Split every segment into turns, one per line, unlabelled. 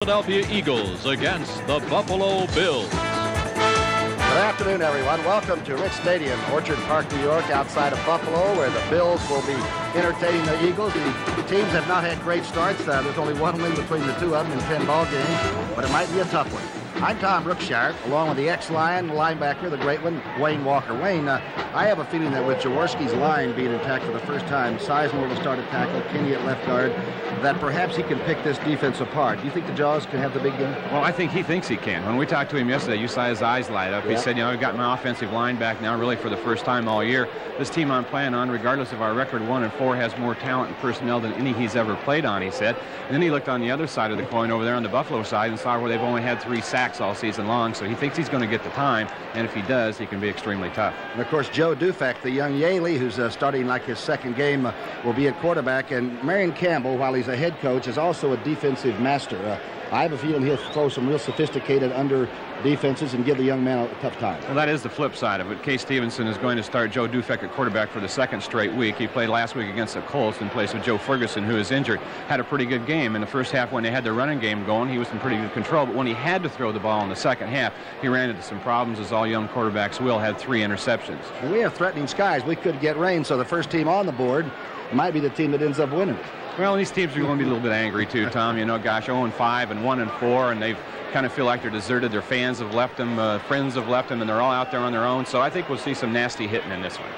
Philadelphia Eagles against the Buffalo Bills.
Good afternoon, everyone. Welcome to Rich Stadium, Orchard Park, New York, outside of Buffalo, where the Bills will be entertaining the Eagles. The teams have not had great starts. There's only one win between the two of them in 10 ball games, but it might be a tough one. I'm Tom Brookshire, along with the ex-Lion linebacker, the great one, Wayne Walker. Wayne, I have a feeling that with Jaworski's line being attacked for the first time, Sizemore will start at tackle, Kinney at left guard, that perhaps he can pick this defense apart. Do you think the Jaws can have the big game?
Well, I think he thinks he can. When we talked to him yesterday, you saw his eyes light up. He said, I've got my offensive line back now really for the first time all year. This team I'm playing on, regardless of our record 1-4, has more talent and personnel than any he's ever played on, he said. And then he looked on the other side of the coin over there on the Buffalo side and saw where they've only had 3 sacks all season long. So he thinks he's going to get the time, and if he does, he can be extremely tough. And
of course, Joe Dufek, the young Yaley, who's starting like his second game, will be at quarterback. And Marion Campbell, while he's a head coach, is also a defensive master. I have a feeling he'll throw some real sophisticated under defenses and give the young man a tough time.
Well, that is the flip side of it. Case Stevenson is going to start Joe Dufek at quarterback for the second straight week. He played last week against the Colts in place of Joe Ferguson, who is injured. Had a pretty good game in the first half when they had their running game going. He was in pretty good control, but when he had to throw the ball in the second half, he ran into some problems, as all young quarterbacks will. Had 3 interceptions.
And we have threatening skies. We could get rain, so the first team on the board might be the team that ends up winning it.
Well, these teams are going to be a little bit angry too, Tom. 0-5 and 1-4, and they kind of feel like they're deserted. Their fans have left them, friends have left them, and they're all out there on their own. So I think we'll see some nasty hitting in this one.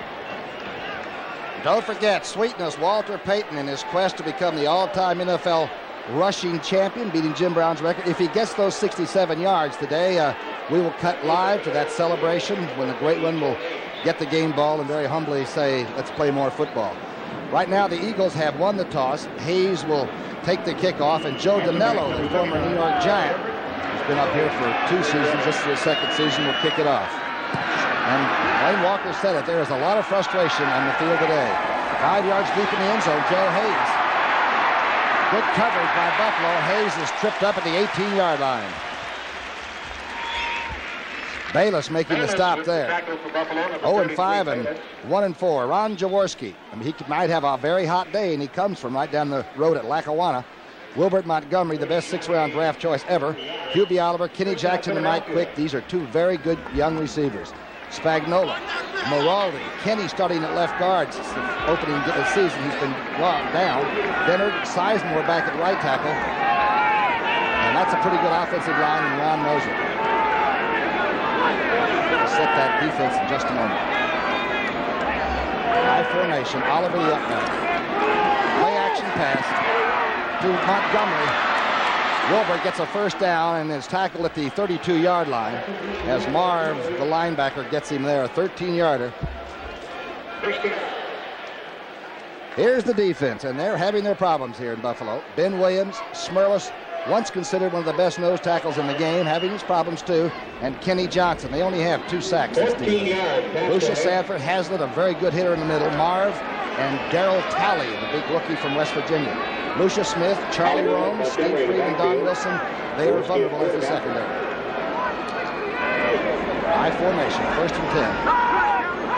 Don't forget, Sweetness, Walter Payton, in his quest to become the all-time NFL rushing champion, beating Jim Brown's record. If he gets those 67 yards today, we will cut live to that celebration when the great one will get the game ball and very humbly say, let's play more football. Right now, the Eagles have won the toss. Hayes will take the kickoff, and Joe DeMello, the former New York Giant, who's been up here for 2 seasons, this is his second season, will kick it off. And Wayne Walker said it, there is a lot of frustration on the field today. 5 yards deep in the end zone, Joe Hayes. Good coverage by Buffalo. Hayes is tripped up at the 18-yard line. Bayless making the stop there. 0-5 and 1-4. Ron Jaworski. He might have a very hot day, and he comes from right down the road at Lackawanna. Wilbert Montgomery, the best 6th-round draft choice ever. Hubie Oliver, Kenny Jackson, and Mike Quick. These are 2 very good young receivers. Spagnola, Moraldi, Kenny starting at left guard since the opening of the season. He's been locked down. Bennett, Sizemore back at right tackle. And that's a pretty good offensive line, and Ron knows it. Set that defense in just a moment. High formation, Oliver the up-back. Play action pass to Montgomery. Wilbert gets a first down and is tackled at the 32-yard line as Marv, the linebacker, gets him there, a 13-yarder. Here's the defense, and they're having their problems here in Buffalo. Ben Williams, Smerlis, once considered one of the best nose tackles in the game, having his problems too, and Kenny Johnson. They only have 2 sacks this season. Lucius Sanford, Hazlitt, a very good hitter in the middle, Marv, and Darryl Talley, the big rookie from West Virginia. Lucius Smith, Charlie Rome, Steve Freed, and Don Wilson, they are vulnerable as the secondary. High formation, 1st and 10.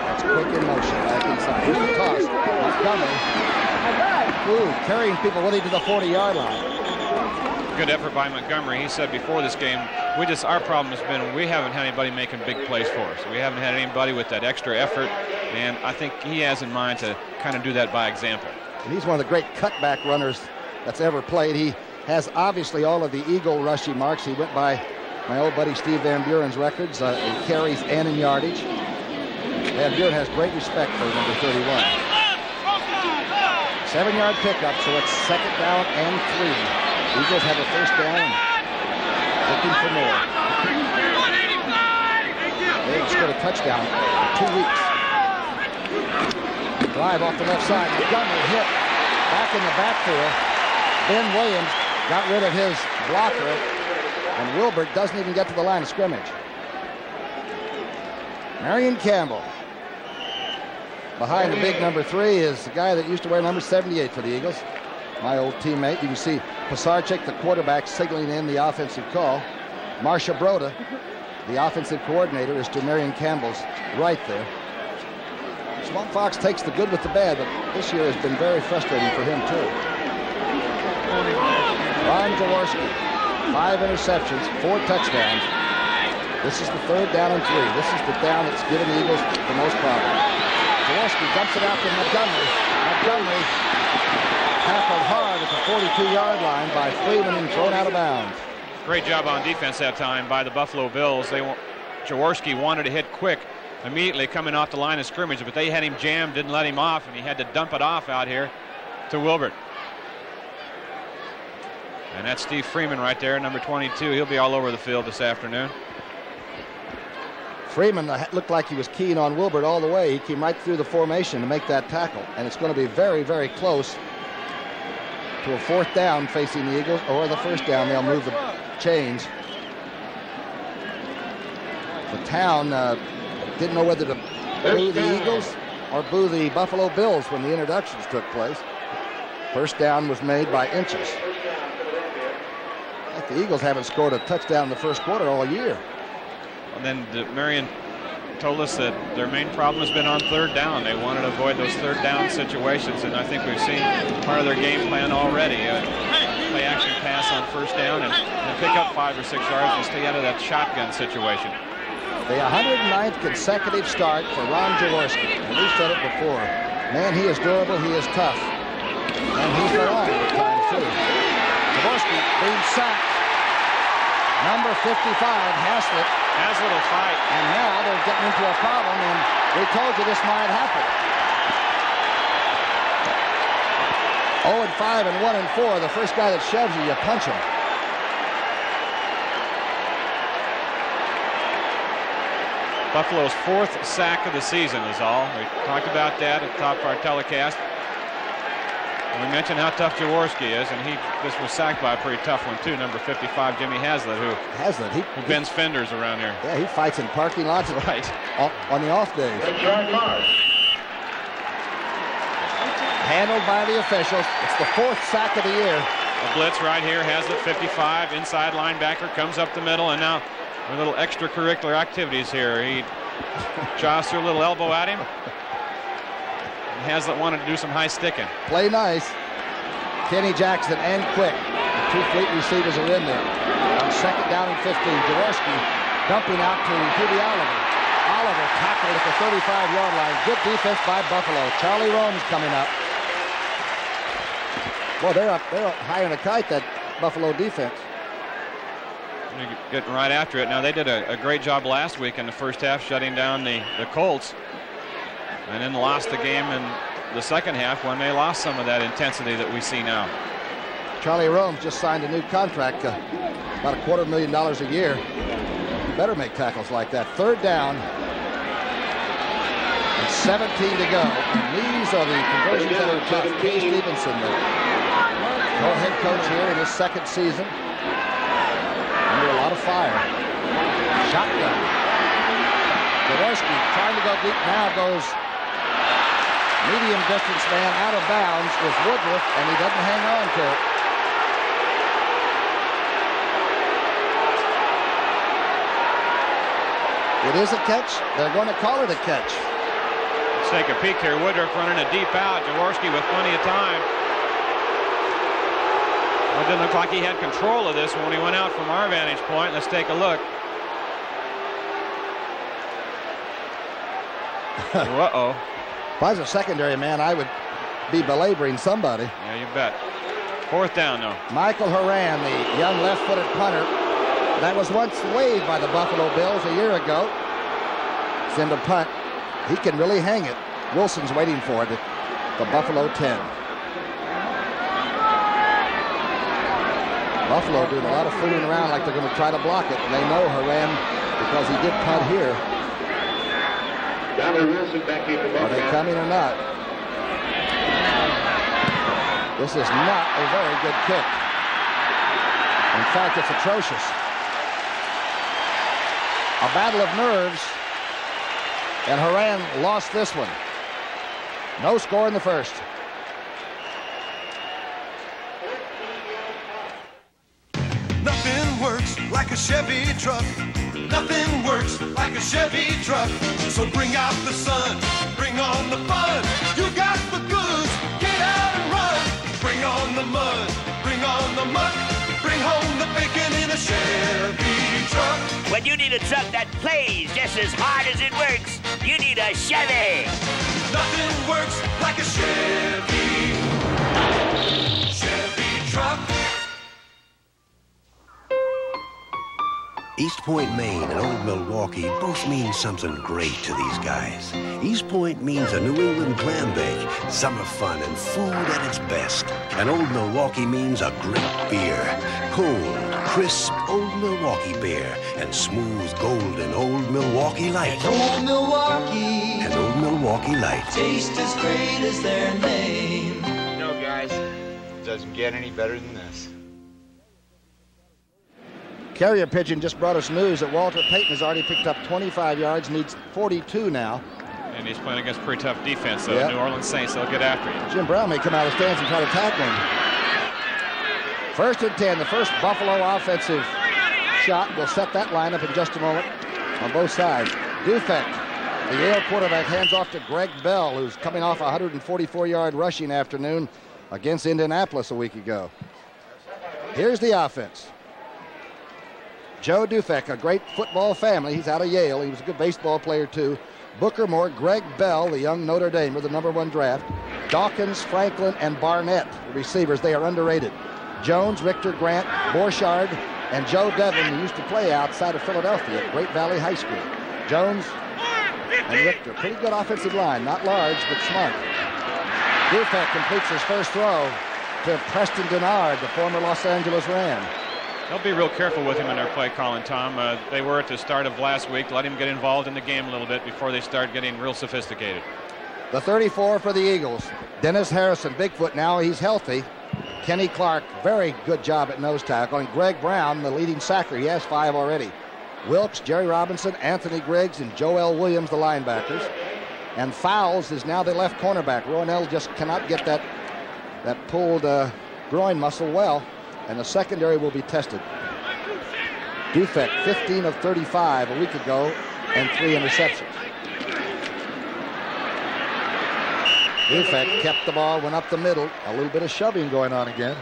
That's quick in motion, back inside. Here's the toss. Montgomery, carrying people with him to the 40-yard line.
Good effort by Montgomery. He said before this game, our problem has been we haven't had anybody making big plays for us. We haven't had anybody with that extra effort, and I think he has in mind to kind of do that by example.
And he's one of the great cutback runners that's ever played. He has obviously all of the Eagle rushing marks. He went by my old buddy Steve Van Buren's records in carries and in yardage. Van Buren has great respect for number 31. 7-yard pickup, so it's 2nd down and 3. Eagles have a first down, looking for more. They scored a touchdown in 2 weeks. Drive off the left side. Montgomery hit back in the backfield. Ben Williams got rid of his blocker, and Wilbert doesn't even get to the line of scrimmage. Marion Campbell. Behind the big number 3 is the guy that used to wear number 78 for the Eagles. My old teammate. You can see Pisarcik, the quarterback, signaling in the offensive call. Marcia Broda, the offensive coordinator, is to Marion Campbell's right there. Swamp Fox takes the good with the bad, but this year has been very frustrating for him, too. Ron Jaworski 5 interceptions, 4 touchdowns. This is the 3rd down and 3. This is the down that's given the Eagles the most problems. Jaworski dumps it out to Montgomery. Montgomery tackled hard at the 42-yard line by Freeman and thrown out of bounds.
Great job on defense that time by the Buffalo Bills. Jaworski wanted to hit quick immediately coming off the line of scrimmage, but they had him jammed, didn't let him off, and he had to dump it off out here to Wilbert. And that's Steve Freeman right there, number 22. He'll be all over the field this afternoon.
Freeman looked like he was keen on Wilbert all the way. He came right through the formation to make that tackle. And it's going to be very, very close to a 4th down facing the Eagles, or the 1st down. They'll move the chains. The town didn't know whether to boo the Eagles or boo the Buffalo Bills when the introductions took place. 1st down was made by inches. The Eagles haven't scored a touchdown in the 1st quarter all year.
And then Marion told us that their main problem has been on 3rd down. They wanted to avoid those 3rd down situations, and I think we've seen part of their game plan already. Play action pass on 1st down and pick up 5 or 6 yards and stay out of that shotgun situation.
The 109th consecutive start for Ron Jaworski. And we've said it before. Man, he is durable, he is tough. And he's alive at times, too. Jaworski being sacked. Number 55, Haslett.
Haslett will fight.
And now they're getting into a problem, and we told you this might happen. 0-5 and 1-4. The first guy that shoves you, you punch him.
Buffalo's 4th sack of the season is all. We talked about that at the top of our telecast. And we mentioned how tough Jaworski is, and he just was sacked by a pretty tough one too, number 55, Jimmy Haslett, who bends fenders around here.
Yeah, he fights in parking lots
right
on the off days. Handled by the officials. It's the 4th sack of the year.
A blitz right here. Haslett, 55, inside linebacker, comes up the middle, and now a little extracurricular activities here. He jogs through a little elbow at him. Haslett wanted to do some high sticking.
Play nice. Kenny Jackson and Quick. The 2 fleet receivers are in there. On 2nd down and 15, Jaworski dumping out to Hubie Oliver. Oliver tackled at the 35-yard line. Good defense by Buffalo. Charlie Rome's coming up. Boy, they're up higher than a kite, that Buffalo defense.
Getting right after it. Now, they did a great job last week in the 1st half, shutting down the Colts. And then lost the game in the 2nd half when they lost some of that intensity that we see now.
Charlie Rome just signed a new contract, about $250,000 a year. Better make tackles like that. 3rd down. And 17 to go. And these are the conversions that are tough. Kenny Stevenson, the head coach here in his 2nd season. Under a lot of fire. Shotgun. Jaworski trying to go deep, now goes medium distance man out of bounds with Woodruff, and he doesn't hang on to it. It is a catch. They're going to call it a catch.
Let's take a peek here. Woodruff running a deep out. Jaworski with plenty of time. Well, it didn't look like he had control of this when he went out from our vantage point. Let's take a look. Uh-oh.
If I was a secondary man, I would be belaboring somebody.
Yeah, you bet. 4th down, though.
Michael Horan, the young left-footed punter, that was once waived by the Buffalo Bills a year ago. Send a punt. He can really hang it. Wilson's waiting for it at the Buffalo 10. Buffalo doing a lot of fooling around like they're going to try to block it. And they know Horan because he did punt here. Are they coming or not? This is not a very good kick. In fact, it's atrocious. A battle of nerves, and Horan lost this one. No score in the 1st.
Nothing works like a Chevy truck. Nothing works like a Chevy truck. So bring out the sun, bring on the fun. You got the goods, get out and run. Bring on the mud, bring on the muck. Bring home the bacon in
When you need a truck that plays just as hard as it works, you need a Chevy.
Nothing works like a Chevy. Chevy truck.
East Point, Maine and Old Milwaukee both mean something great to these guys. East Point means a New England clam bake, summer fun and food at its best. And Old Milwaukee means a great beer. Cold, crisp Old Milwaukee beer and smooth golden Old Milwaukee Light.
Old Milwaukee.
And Old Milwaukee Light.
Taste as great as their name.
You know, guys, it doesn't get any better than this.
Carrier Pigeon just brought us news that Walter Payton has already picked up 25 yards, needs 42 now.
And he's playing against pretty tough defense, so
Yep.
New Orleans Saints, they'll get after him.
Jim Brown may come out of the stands and try to tackle him. 1st and 10, the first Buffalo offensive shot. We'll set that lineup in just a moment on both sides. Dufek, the Yale quarterback, hands off to Greg Bell, who's coming off a 144-yard rushing afternoon against Indianapolis a week ago. Here's the offense. Joe Dufek, a great football family. He's out of Yale. He was a good baseball player, too. Booker Moore, Greg Bell, the young Notre Damer, the #1 draft. Dawkins, Franklin, and Barnett, the receivers. They are underrated. Jones, Richter, Grant, Borchardt, and Joe Devlin, who used to play outside of Philadelphia at Great Valley High School. Jones and Richter. Pretty good offensive line. Not large, but smart. Dufek completes his first throw to Preston Denard, the former Los Angeles Ram.
They'll be real careful with him in their play calling, Tom. They were at the start of last week. Let him get involved in the game a little bit before they start getting real sophisticated.
The 34 for the Eagles. Dennis Harrison, Bigfoot, now he's healthy. Kenny Clark, very good job at nose tackle. And Greg Brown, the leading sacker. He has 5 already. Wilkes, Jerry Robinson, Anthony Griggs, and Joel Williams, the linebackers. And Fowles is now the left cornerback. Rowanell just cannot get that pulled groin muscle well. And the secondary will be tested. Dufek, 15 of 35 a week ago, and 3 interceptions. Dufek kept the ball, went up the middle. A little bit of shoving going on again.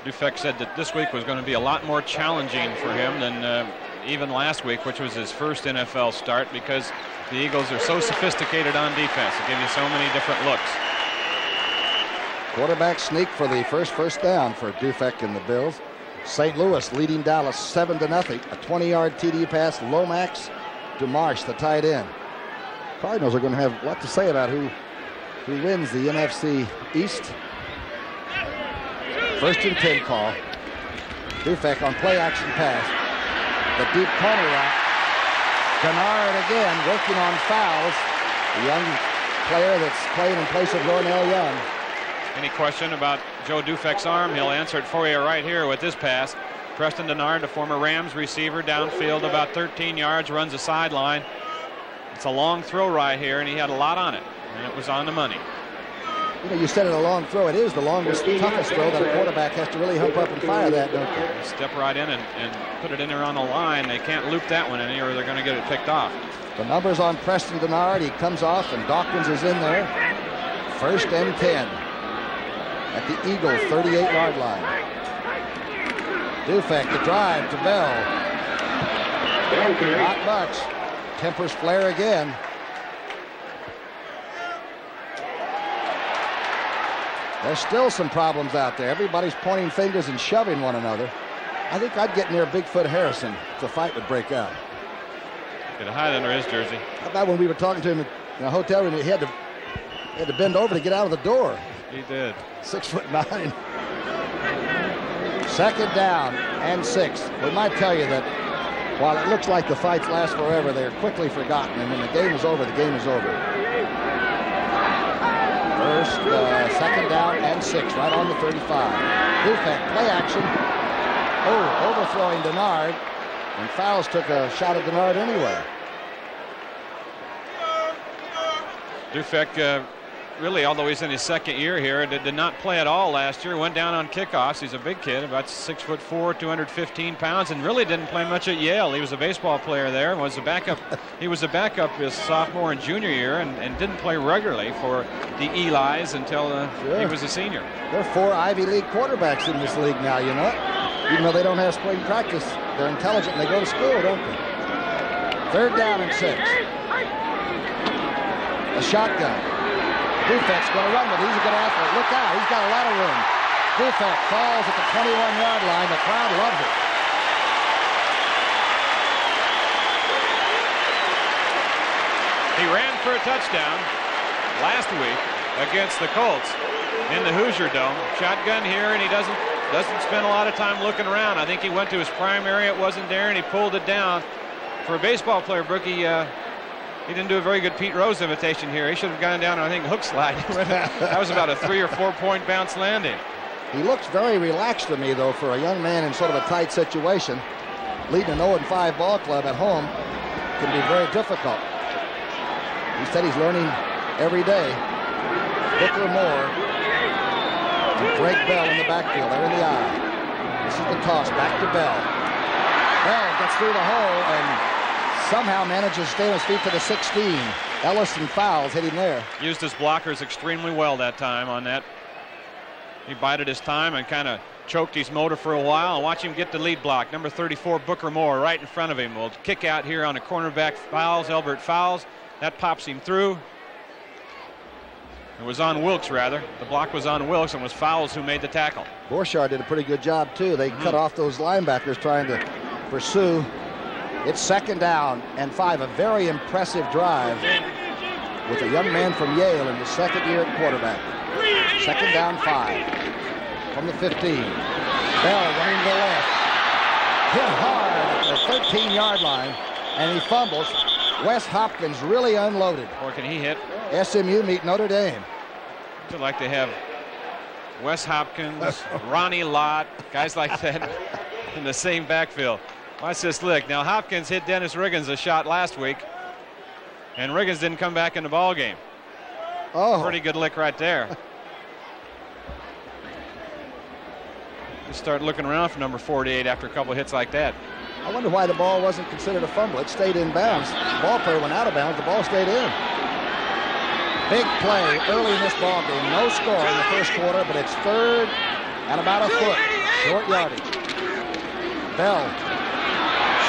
Dufek said that this week was going to be a lot more challenging for him than even last week, which was his first NFL start, because the Eagles are so sophisticated on defense. They give you so many different looks.
Quarterback sneak for the first down for Dufek and the Bills. St. Louis leading Dallas 7-0. A 20-yard TD pass, Lomax to Marsh, the tight end. Cardinals are going to have a lot to say about who wins the NFC East. 1st and 10 call. Dufek on play action pass. The deep corner route. Denard again working on Fowles. The young player that's playing in place of Rowanell Young.
Any question about Joe Dufek's arm? He'll answer it for you right here with this pass. Preston Denard, the former Rams receiver, downfield about 13 yards, runs the sideline. It's a long throw right here, and he had a lot on it, and it was on the money.
You know, you said it a long throw. It is the longest, toughest throw that a quarterback has to really hump up and fire that, don't you?
Step right in and put it in there on the line. They can't loop that one any, or they're going to get it picked off.
The numbers on Preston Denard. He comes off, and Dawkins is in there. 1st and 10 at the Eagles' 38-yard line. Dufek, the drive to Bell. Not much. Tempers flare again. There's still some problems out there. Everybody's pointing fingers and shoving one another. I think I'd get near Bigfoot Harrison if the fight would break out.
Get a hide under his jersey.
How about when we were talking to him in a hotel room, he had to bend over to get out of the door.
He did.
6'9". 2nd down and 6. We might tell you that while it looks like the fights last forever, they're quickly forgotten, and when the game is over, the game is over. 2nd down and 6, right on the 35. Dufek, play action. Oh, overthrowing Denard, and Fowles took a shot at Denard anyway.
Dufek, really, although he's in his 2nd year here, did not play at all last year. Went down on kickoffs. He's a big kid, about 6'4", 215 pounds, and really didn't play much at Yale. He was a baseball player there. Was a backup. He was a backup his sophomore and junior year, and didn't play regularly for the Elis until he was a senior.
There are 4 Ivy League quarterbacks in this league now, you know. Even though they don't have spring practice, they're intelligent and they go to school, don't they? 3rd down and 6. A shotgun. Dufek's going to run with it. He's a good athlete. Look out. He's got a lot of room. Dufek falls at the 21-yard line. The crowd loves it.
He ran for a touchdown last week against the Colts in the Hoosier Dome. Shotgun here, and he doesn't spend a lot of time looking around. I think he went to his primary. It wasn't there, and he pulled it down. For a baseball player, Brookie, he didn't do a very good Pete Rose imitation here. He should have gone down, I think, hook slide. That was about a 3 or 4 point bounce landing.
He looks very relaxed to me, though, for a young man in sort of a tight situation. Leading an 0-5 ball club at home can be very difficult. He said he's learning every day. Booker Moore and Greg Bell in the backfield. They're in the eye. This is the toss. Back to Bell. Bell gets through the hole and somehow manages to stay on his feet to the 16. Ellison Fowles hit him there.
Used his blockers extremely well that time on that. He bided his time and kind of choked his motor for a while. And watch him get the lead block. Number 34, Booker Moore, right in front of him. Will kick out here on the cornerback Fowles, Elbert Fowles. That pops him through. It was on Wilkes, rather. The block was on Wilkes, and was Fowles who made the tackle.
Borchardt did a pretty good job, too. They cut off those linebackers trying to pursue. It's 2nd down and 5. A very impressive drive with a young man from Yale in his 2nd year at quarterback. 2nd down, 5 from the 15. Bell running to the left. Hit hard at the 13-yard line, and he fumbles. Wes Hopkins really unloaded.
Or can he hit?
SMU meet Notre Dame.
I'd like to have Wes Hopkins, Ronnie Lott, guys like that in the same backfield. Watch this lick. Now Hopkins hit Dennis Riggins a shot last week, and Riggins didn't come back in the ball game.
Oh,
pretty good lick right there. Just start looking around for number 48 after a couple hits like that.
I wonder why the ball wasn't considered a fumble. It stayed in bounds. The ball player went out of bounds. The ball stayed in. Big play early in this ball game. No score in the first quarter, but it's 3rd and about a foot. Short yardage. Bell.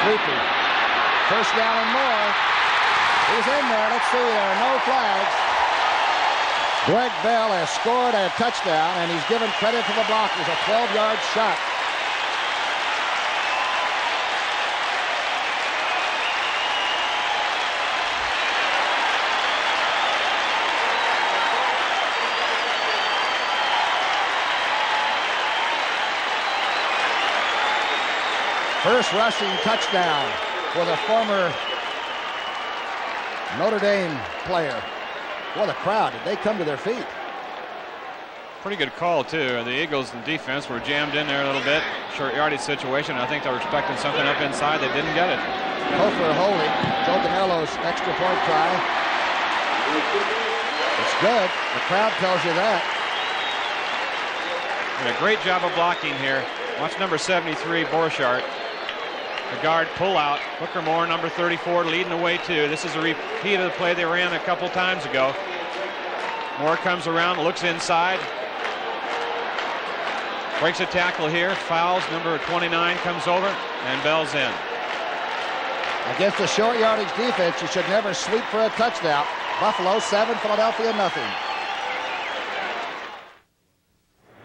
Sweeper. 1st down and more. He's in there. Let's see. There are no flags. Greg Bell has scored a touchdown, and he's given credit to the blockers. A 12-yard shot. First rushing touchdown for the former Notre Dame player. Boy, the crowd, did they come to their feet?
Pretty good call, too. The Eagles in defense were jammed in there a little bit. Short yardage situation. I think they were expecting something up inside. They didn't get it.
Kofor holding. Joe Ganello's extra point try. It's good. The crowd tells you that.
Did a great job of blocking here. Watch number 73, Borchardt. The guard pull out. Booker Moore, number 34, leading the way too. This is a repeat of the play they ran a couple times ago. Moore comes around, looks inside. Breaks a tackle here. Fouls. Number 29 comes over, and Bell's in.
Against a short yardage defense, you should never sweep for a touchdown. Buffalo 7, Philadelphia nothing.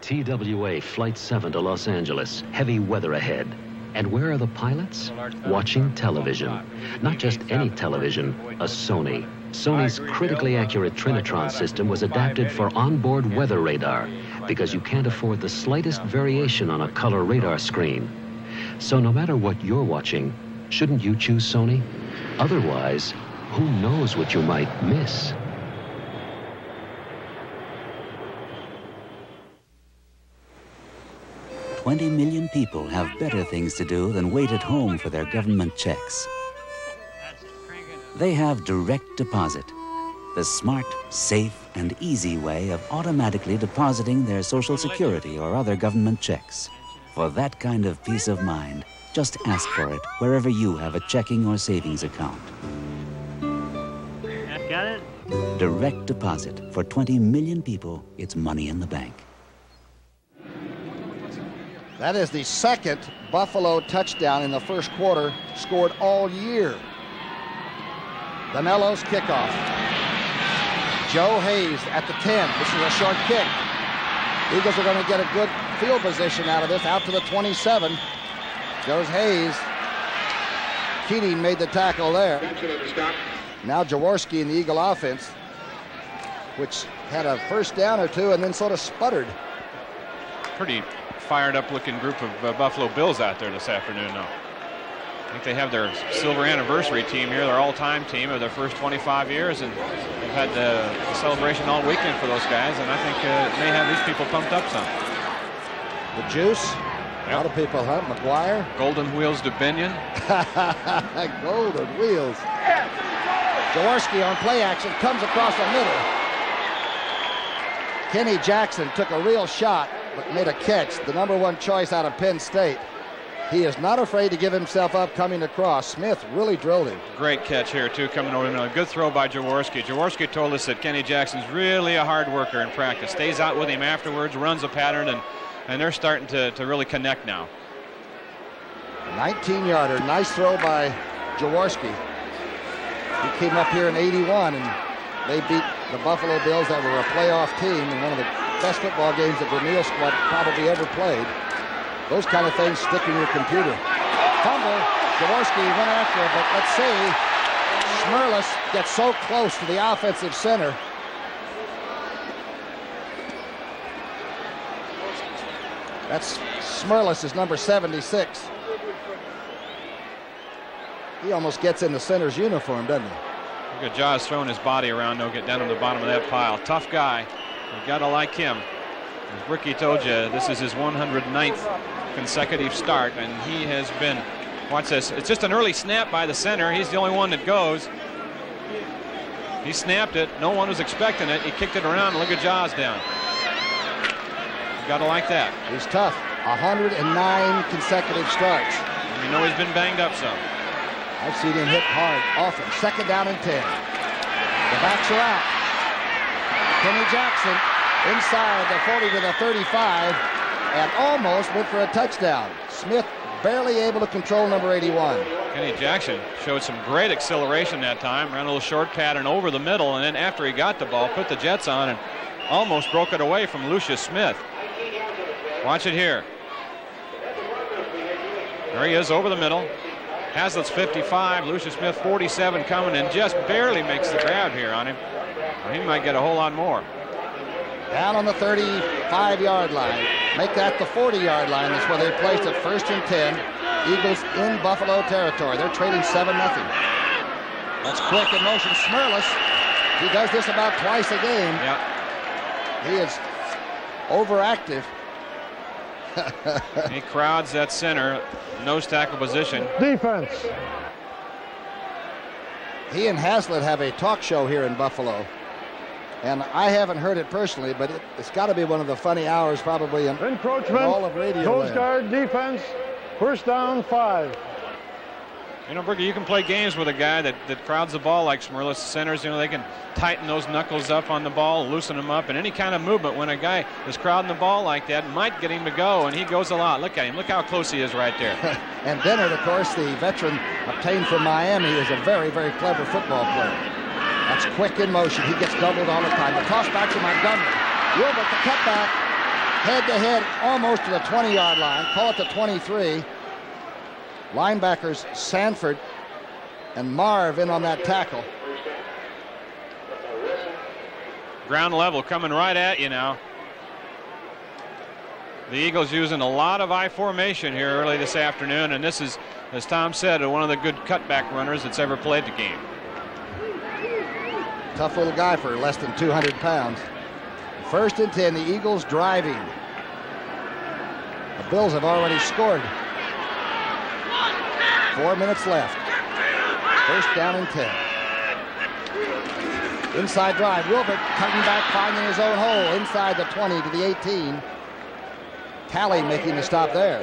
TWA Flight 7 to Los Angeles. Heavy weather ahead. And where are the pilots? Watching television. Not just any television, a Sony. Sony's critically accurate Trinitron system was adapted for onboard weather radar because you can't afford the slightest variation on a color radar screen. So no matter what you're watching, shouldn't you choose Sony? Otherwise, who knows what you might miss?
$20 million people have better things to do than wait at home for their government checks. They have direct deposit, the smart, safe, and easy way of automatically depositing their Social Security or other government checks. For that kind of peace of mind, just ask for it wherever you have a checking or savings account.
Got it?
Direct deposit. For 20 million people, it's money in the bank.
That is the second Buffalo touchdown in the first quarter scored all year. The Mellows kickoff. Joe Hayes at the 10. This is a short kick. Eagles are going to get a good field position out of this, out to the 27. Goes Hayes. Keating made the tackle there. Now Jaworski in the Eagle offense, which had a first down or two and then sort of sputtered.
Pretty fired up looking group of Buffalo Bills out there this afternoon now. I think they have their silver anniversary team here, their all-time team of their first 25 years, and they've had the celebration all weekend for those guys, and I think it may have these people pumped up some.
The Juice, a lot of people, huh? McGuire.
Golden Wheels to Binion.
Golden Wheels. Jaworski on play action, comes across the middle. Kenny Jackson took a real shot, but made a catch. The #1 choice out of Penn State. He is not afraid to give himself up coming across. Smith really drilled him.
Great catch here, too, coming over the middle. Good throw by Jaworski. Jaworski told us that Kenny Jackson's really a hard worker in practice. Stays out with him afterwards, runs a pattern, and they're starting to really connect now.
19-yarder. Nice throw by Jaworski. He came up here in '81, and they beat the Buffalo Bills that were a playoff team in one of the best football games that Vermeil squad probably ever played. Those kind of things stick in your computer. Fumble. Jaworski went after it, but let's see. Schmerlis gets so close to the offensive center. That's Schmerlis is number 76. He almost gets in the center's uniform, doesn't he?
Look at Jaws throwing his body around. Don't get down to the bottom of that pile. Tough guy. You got to like him. As Ricky told you, this is his 109th consecutive start, and he has been, watch this, it's just an early snap by the center. He's the only one that goes. He snapped it. No one was expecting it. He kicked it around, and look at Jaws down. You got to like that.
He's tough. 109 consecutive starts.
And you know he's been banged up some.
I've seen him hit hard often. Second down and 10. The backs are out. Kenny Jackson inside the 40 to the 35 and almost went for a touchdown. Smith barely able to control number 81.
Kenny Jackson showed some great acceleration that time. Ran a little short pattern over the middle, and then after he got the ball, put the Jets on and almost broke it away from Lucius Smith. Watch it here. There he is over the middle. Hazlett's 55, Lucius Smith 47 coming, and just barely makes the grab here on him. He might get a whole lot more.
Down on the 35-yard line. Make that the 40-yard line. That's where they placed it, 1st and 10. Eagles in Buffalo territory. They're trading 7-0. That's quick in motion. Schmerlis. He does this about twice a game.
Yeah.
He is overactive.
He crowds that center, nose tackle position.
Defense.
He and Hazlitt have a talk show here in Buffalo. And I haven't heard it personally, but it's got to be one of the funny hours probably in all of radio.
Coast Guard defense, 1st down, 5.
You know, Berger, you can play games with a guy that crowds the ball like Schmerlis. Centers, you know, they can tighten those knuckles up on the ball, loosen them up, and any kind of movement when a guy is crowding the ball like that might get him to go, and he goes a lot. Look at him. Look how close he is right there.
And Dennard, of course, the veteran obtained from Miami, is a very, very clever football player. That's quick in motion. He gets doubled all the time. The toss back to Montgomery. Wilbert, the cutback, head-to-head, almost to the 20-yard line. Call it the 23. Linebackers Sanford and Marv in on that tackle.
Ground level coming right at you now. The Eagles using a lot of I formation here early this afternoon, and this is, as Tom said, one of the good cutback runners that's ever played the game.
Tough little guy for less than 200 pounds. 1st and 10, the Eagles driving. The Bills have already scored. 4 minutes left. 1st down and 10. Inside drive. Wilbert cutting back, finding his own hole inside the 20 to the 18. Talley making the stop there.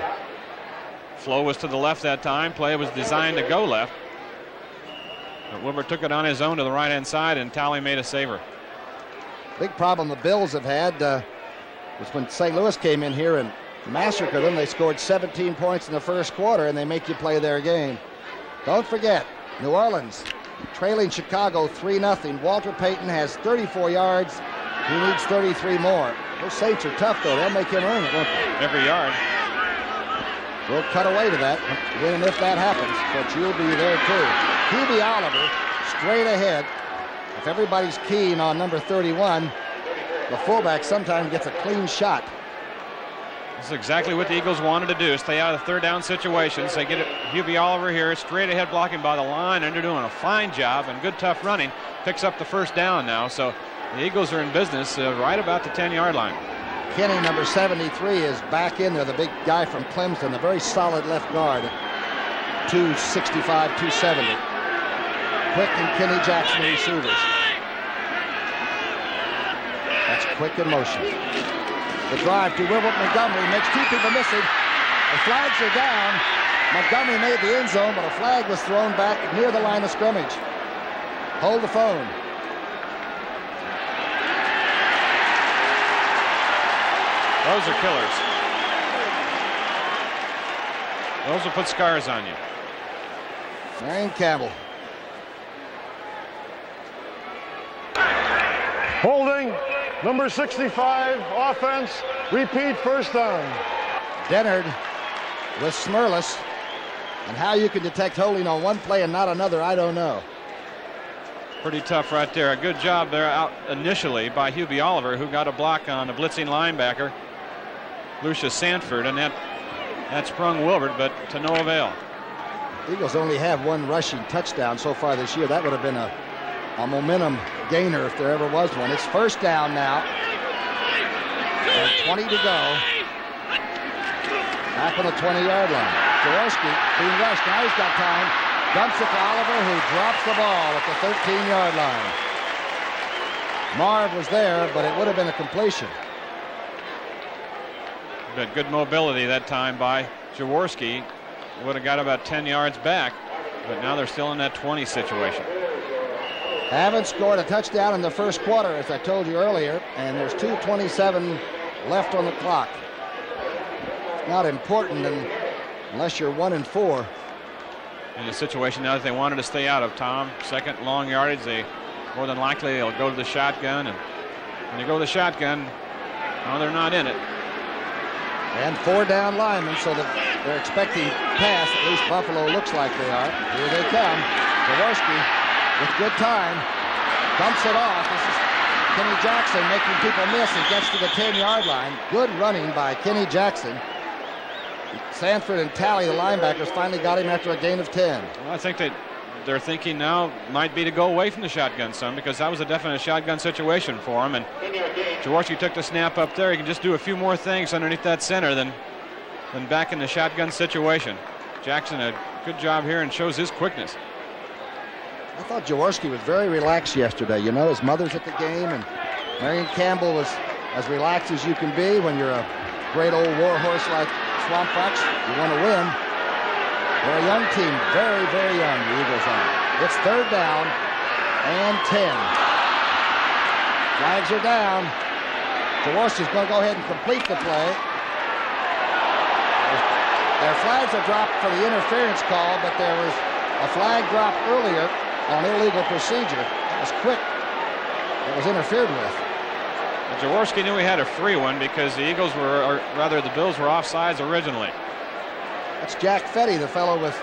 Flow was to the left that time. Play was designed to go left. But Wilbert took it on his own to the right-hand side, and Talley made a saver.
Big problem the Bills have had was when St. Louis came in here and massacre them. They scored 17 points in the first quarter, and they make you play their game. Don't forget, New Orleans trailing Chicago 3-0. Walter Payton has 34 yards. He needs 33 more. Those Saints are tough, though. They'll make him earn it, won't they?
Every yard.
We'll cut away to that when and if that happens, but you'll be there too. Hubie Oliver straight ahead. If everybody's keen on number 31, the fullback sometimes gets a clean shot.
This is exactly what the Eagles wanted to do, stay out of third down situations. They get it, Hubie Oliver here, straight ahead blocking by the line, and they're doing a fine job and good tough running. Picks up the first down now, so the Eagles are in business right about the 10-yard line.
Kenny, number 73, is back in there, the big guy from Clemson, a very solid left guard, 265, 270. Quick and Kenny Jackson receivers. That's quick in motion. The drive to Wilbert Montgomery makes two people missing. The flags are down. Montgomery made the end zone, but a flag was thrown back near the line of scrimmage. Hold the phone.
Those are killers. Those will put scars on you.
Marion Campbell.
Holding, number 65, offense, repeat, first down.
Dennard with Smerlis. And how you can detect holding on one play and not another, I don't know.
Pretty tough right there. A good job there out initially by Hubie Oliver, who got a block on a blitzing linebacker, Lucius Sanford, and that sprung Wilbert, but to no avail.
Eagles only have one rushing touchdown so far this year. That would have been a momentum gainer if there ever was one. It's first down now. And 20 to go. Back on the 20-yard line. Jaworski being rushed. Now he's got time. Dumps it to Oliver, who drops the ball at the 13-yard line. Marv was there, but it would have been a completion.
But good mobility that time by Jaworski. Would have got about 10 yards back, but now they're still in that 20 situation.
Haven't scored a touchdown in the first quarter, as I told you earlier, and there's 2:27 left on the clock. It's not important unless you're 1-4.
In a situation now that they wanted to stay out of, Tom. Second long yardage, they more than likely they'll go to the shotgun, and when they go to the shotgun, no, they're not in it.
And 4 down linemen, so that they're expecting pass. At least Buffalo looks like they are. Here they come. Jaworski with good time dumps it off. This is Kenny Jackson making people miss. He gets to the 10-yard line. Good running by Kenny Jackson. Sanford and Talley, the linebackers, finally got him after a gain of 10.
Well, I think that they're thinking now might be to go away from the shotgun some, because that was a definite shotgun situation for him. And Jaworski took the snap up there. He can just do a few more things underneath that center than back in the shotgun situation. Jackson a good job here and shows his quickness.
I thought Jaworski was very relaxed yesterday. You know, his mother's at the game, and Marion Campbell was as relaxed as you can be when you're a great old war horse like Swamp Fox. You want to win. They're a young team, very, very young, the Eagles are. It's third down and 10. Flags are down. Jaworski's going to go ahead and complete the play. Their flags are dropped for the interference call, but there was a flag dropped earlier on illegal procedure. It was quick. It was interfered with.
Well, Jaworski knew he had a free one because the Eagles were, or rather the Bills were offsides originally.
That's Jack Fetty, the fellow with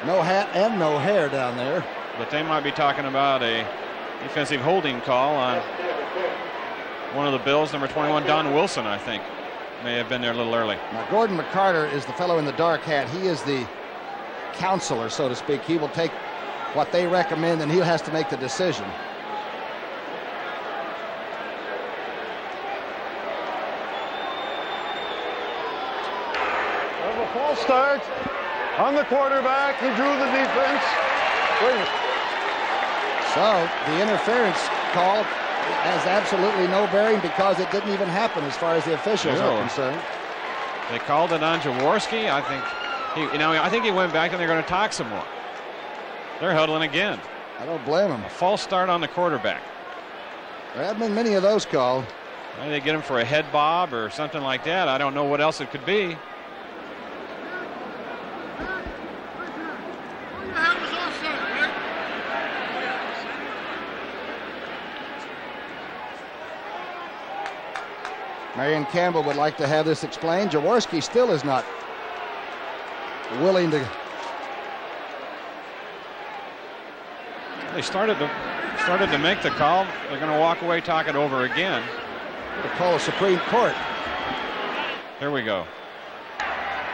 no hat and no hair down there.
But they might be talking about a defensive holding call on one of the Bills, number 21, Don Wilson, I think. May have been there a little early.
Now, Gordon McCarter is the fellow in the dark hat. He is the counselor, so to speak. He will take what they recommend, and he has to make the decision.
A false start on the quarterback. He drew the defense.
So the interference call has absolutely no bearing because it didn't even happen as far as the officials are concerned.
They called it on Jaworski. I think he went back and they're going to talk some more. They're huddling again.
I don't blame him.
A false start on the quarterback.
There haven't been many of those called.
Maybe they get him for a head bob or something like that. I don't know what else it could be.
Marion Campbell would like to have this explained. Jaworski still is not willing to.
They started to make the call. They're going to walk away, talk it over again.
To call the Supreme Court.
Here we go.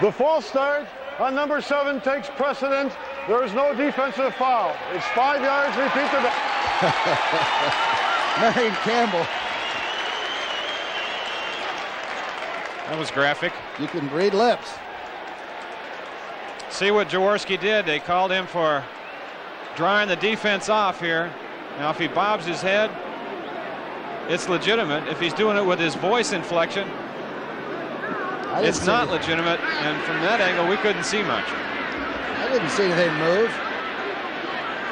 The false start on number 7 takes precedent. There is no defensive foul. It's 5 yards. Repeat the.
Marion Campbell.
That was graphic.
You can read lips.
See what Jaworski did. They called him for drying the defense off here. Now, if he bobs his head, it's legitimate. If he's doing it with his voice inflection, it's not legitimate. And from that angle, we couldn't see much.
I didn't see anything move.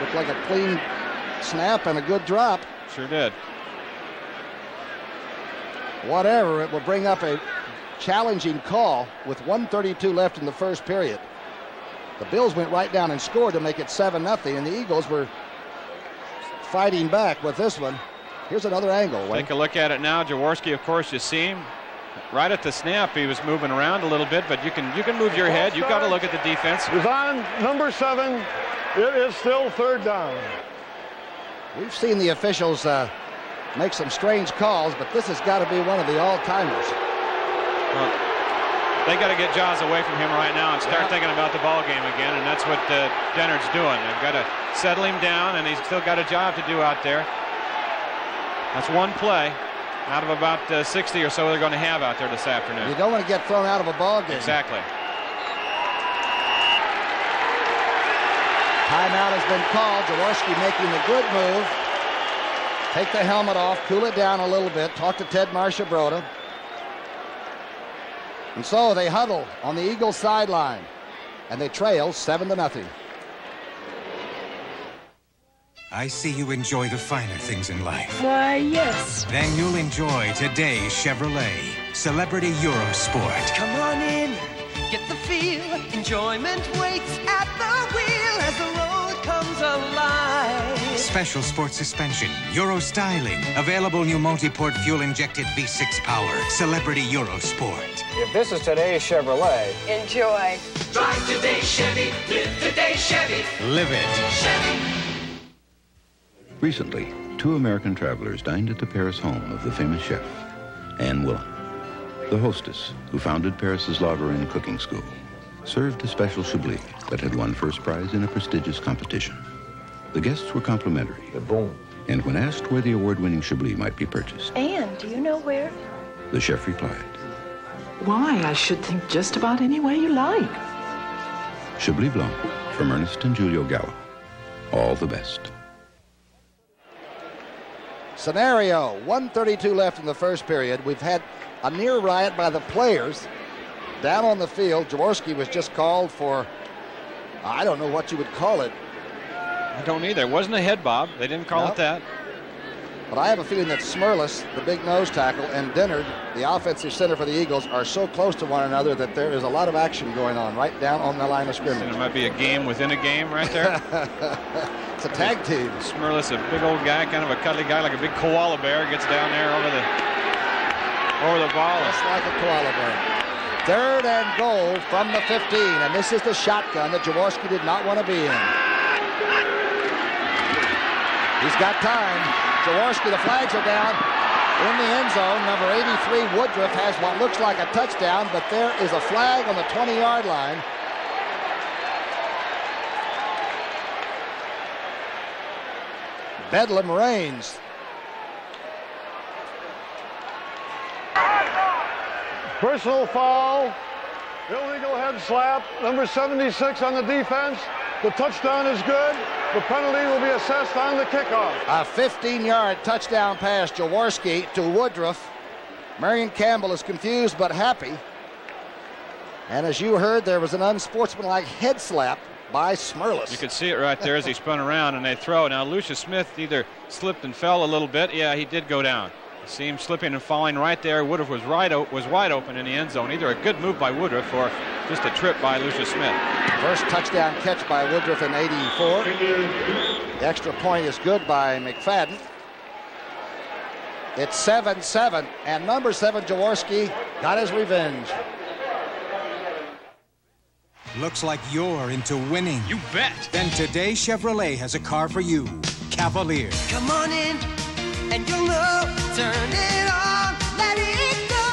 Looked like a clean snap and a good drop.
Sure did.
Whatever, it will bring up a challenging call with 1:32 left in the first period. The Bills went right down and scored to make it 7-0, and the Eagles were fighting back with this one. Here's another angle.
Take a look at it now. Jaworski, of course, you see him right at the snap. He was moving around a little bit, but you can move your head. You've got to look at the defense.
Is on number 7. It is still 3rd down.
We've seen the officials make some strange calls, but this has got to be one of the all-timers.
Well, they got to get Jaws away from him right now and start thinking about the ball game again, and that's what Dennard's doing. They've got to settle him down, and he's still got a job to do out there. That's one play out of about 60 or so they're going to have out there this afternoon.
You don't want to get thrown out of a ball game.
Exactly.
Timeout has been called. Jaworski making the good move. Take the helmet off, cool it down a little bit, talk to Ted Marcia-Broda. And so they huddle on the Eagles sideline, and they trail 7-0.
I see you enjoy the finer things in life.
Why, yes.
Then you'll enjoy today's Chevrolet Celebrity Eurosport.
Come on in, get the feel. Enjoyment waits at the wheel as the road comes alive.
Special sport suspension, Euro styling, available new multi-port fuel-injected V6 power, Celebrity Eurosport.
If this is today's Chevrolet,
Enjoy.
Drive today, Chevy. Live today, Chevy.
Live it.
Chevy.
Recently, 2 American travelers dined at the Paris home of the famous chef, Anne Willan. The hostess, who founded Paris's La Varenne cooking school, served a special Chablis that had won first prize in a prestigious competition. The guests were complimentary. And when asked where the award-winning Chablis might be purchased,
Anne, do you know where?
the chef replied,
Why, I should think just about any way you like.
Chablis Blanc from Ernest and Julio Gallo. All the best.
Scenario, 1:32 left in the first period. We've had a near riot by the players down on the field. Jaworski was just called for, I don't know what you would call it.
I don't either. It wasn't a head bob. They didn't call it that.
But I have a feeling that Smerlis, the big nose tackle, and Dennard, the offensive center for the Eagles, are so close to one another that there is a lot of action going on right down on the line of scrimmage.
And it might be a game within a game right there.
It's a tag team.
Smerlis, a big old guy, kind of a cuddly guy, like a big koala bear, gets down there over the ball.
Just like a koala bear. 3rd and goal from the 15, and this is the shotgun that Jaworski did not want to be in. He's got time. Jaworski, the flags are down in the end zone. Number 83, Woodruff, has what looks like a touchdown, but there is a flag on the 20-yard line. Bedlam reigns.
Personal foul. Illegal head slap. Number 76 on the defense. The touchdown is good. The penalty will be assessed on the kickoff.
A 15-yard touchdown pass, Jaworski to Woodruff. Marion Campbell is confused but happy. And as you heard, there was an unsportsmanlike head slap by Smerlis.
You could see it right there as he spun around and they throw. Now, Lucius Smith either slipped and fell a little bit. Yeah, he did go down. See him slipping and falling right there. Woodruff was wide open in the end zone. Either a good move by Woodruff or just a trip by Lucius Smith.
First touchdown catch by Woodruff in '84. The extra point is good by McFadden. It's 7-7, and number 7, Jaworski, got his revenge.
Looks like you're into winning.
You bet.
Then today Chevrolet has a car for you, Cavalier.
Come on in, and you'll know. Turn it on, let it go.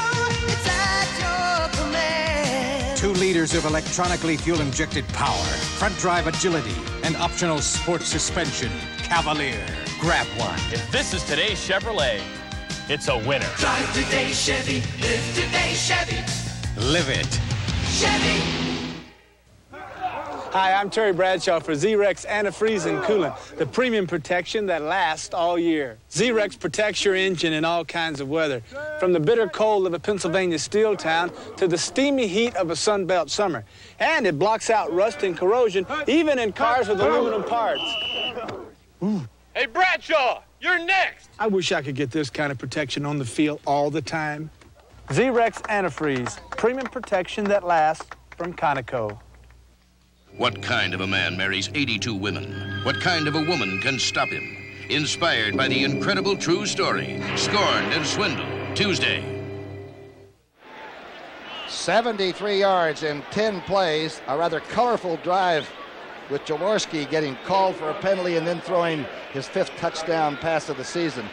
It's at your command.
2 liters of electronically fuel-injected power, front drive agility, and optional sports suspension. Cavalier. Grab one.
If this is today's Chevrolet, it's a winner.
Drive today, Chevy. Live today, Chevy.
Live it.
Chevy.
Hi, I'm Terry Bradshaw for Z-Rex Antifreeze and Coolant, the premium protection that lasts all year. Z-Rex protects your engine in all kinds of weather, from the bitter cold of a Pennsylvania steel town to the steamy heat of a Sunbelt summer. And it blocks out rust and corrosion, even in cars with aluminum parts. Ooh.
Hey, Bradshaw, you're next.
I wish I could get this kind of protection on the field all the time. Z-Rex Antifreeze, premium protection that lasts from Conoco.
What kind of a man marries 82 women? What kind of a woman can stop him? Inspired by the incredible true story, Scorned and Swindled, Tuesday.
73 yards in 10 plays, a rather colorful drive with Jaworski getting called for a penalty and then throwing his 5th touchdown pass of the season.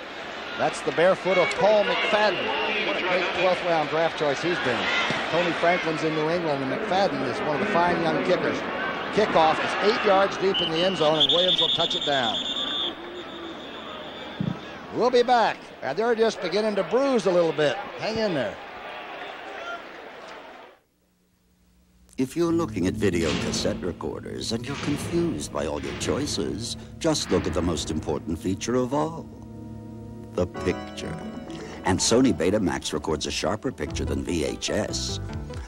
That's the barefoot of Paul McFadden. What a great 12th round draft choice he's been. Tony Franklin's in New England, and McFadden is one of the fine young kickers. Kickoff is 8 yards deep in the end zone, and Williams will touch it down. We'll be back, and they're just beginning to bruise a little bit. Hang in there.
If you're looking at video cassette recorders and you're confused by all your choices, just look at the most important feature of all, the picture. And Sony Betamax records a sharper picture than VHS.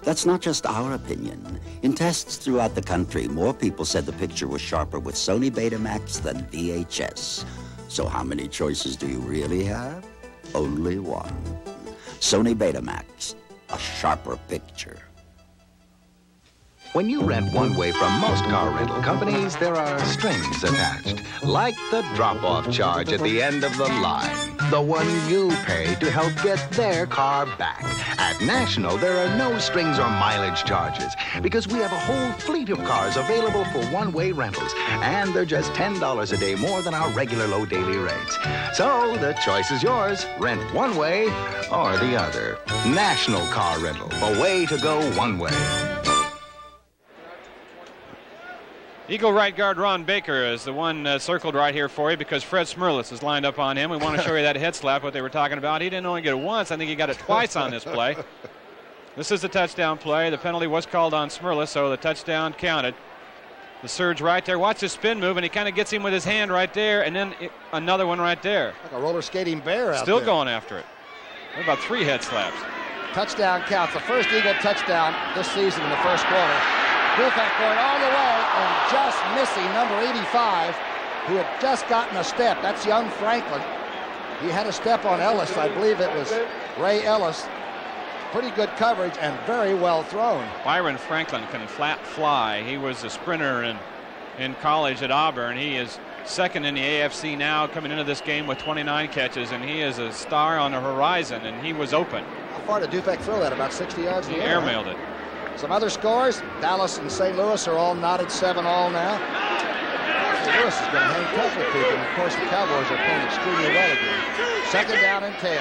That's not just our opinion. In tests throughout the country, more people said the picture was sharper with Sony Betamax than VHS. So how many choices do you really have? Only one. Sony Betamax, a sharper picture.
When you rent one way from most car rental companies, there are strings attached, like the drop-off charge at the end of the line, the one you pay to help get their car back. At National, there are no strings or mileage charges because we have a whole fleet of cars available for one-way rentals, and they're just $10 a day more than our regular low daily rates. So the choice is yours. Rent one way or the other. National Car Rental, the way to go one way.
Eagle right guard Ron Baker is the one circled right here for you because Fred Smerlis is lined up on him. We want to show you that head slap, what they were talking about. He didn't only get it once. I think he got it twice on this play. This is the touchdown play. The penalty was called on Smerlis, so the touchdown counted. The surge right there. Watch his spin move, and he kind of gets him with his hand right there, and then another one right there.
Like a roller skating bear out
Still
there.
going after it. About 3 head slaps.
Touchdown counts. The first Eagle touchdown this season in the first quarter. Dufek going all the way and just missing number 85, who had just gotten a step. That's young Franklin. He had a step on Ellis. I believe it was Ray Ellis. Pretty good coverage and very well thrown.
Byron Franklin can flat fly. He was a sprinter in college at Auburn. He is second in the AFC now, coming into this game with 29 catches, and he is a star on the horizon, and he was open.
How far did Dufek throw that? About 60 yards in the air?
He airmailed it.
Some other scores. Dallas and St. Louis are all knotted 7-all now. St. Louis is going to hang tough with people, and of course the Cowboys are playing extremely well again. Second down and 10.